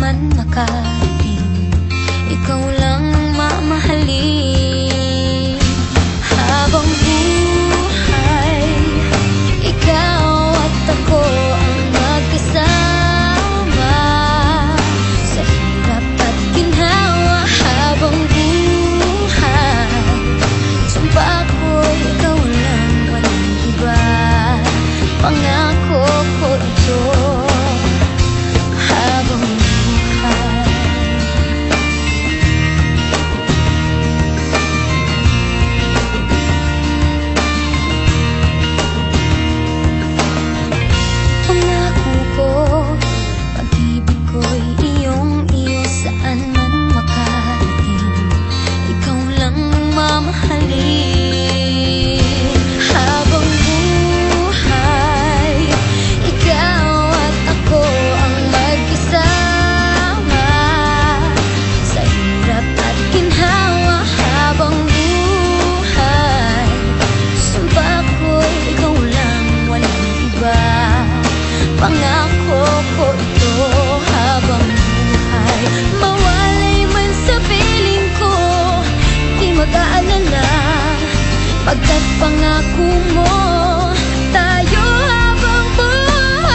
man makarating, ikaw lang ang mamahalin. Habang buhay, ikaw at ako ang magkasama sa hirap at ginhawa. Habang buhay, sumpa ko'y ikaw lang, walang iba. Pangako ko ito. Habang buhay, pangako ko, pag-ibig ko'y iyong-iyo saan man makarating, ikaw lang ang mamahalin. Habang buhay, ikaw at ako ang magkasama sa hirap at ginhawa. Habang buhay, sumpa ko'y ikaw lang, walang iba. Pangako ko ito. Habang buhay, mawalay man sa piling ko, di mag-aalala, pagkat pangako mo tayo. Habang buhay,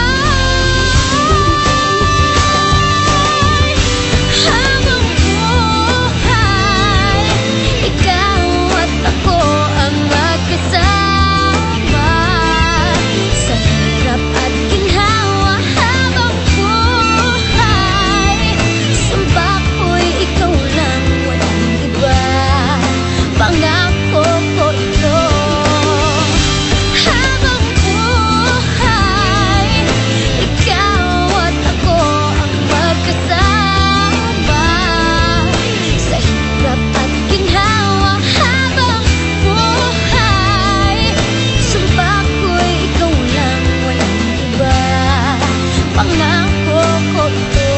habang buhay, ikaw at ako ang magkasama sa hirap at ginhawa. Habang buhay, sumpa ko'y ikaw lang, walang iba. Pangako ko ito. Habang buhay, ikaw at ako ang magkasama sa hirap at ginhawa. Habang buhay, sumpa ko'y ikaw lang, walang iba. Pangako ko ito.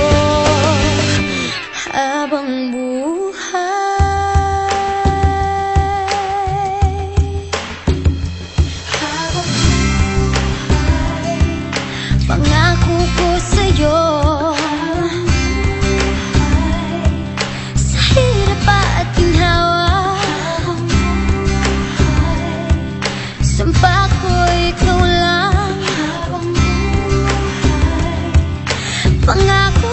Habang buhay, habang buhay, pangako ko sa'yo. Sa hirap at ginhawa, sumpa ko'y ikaw lang. Pangako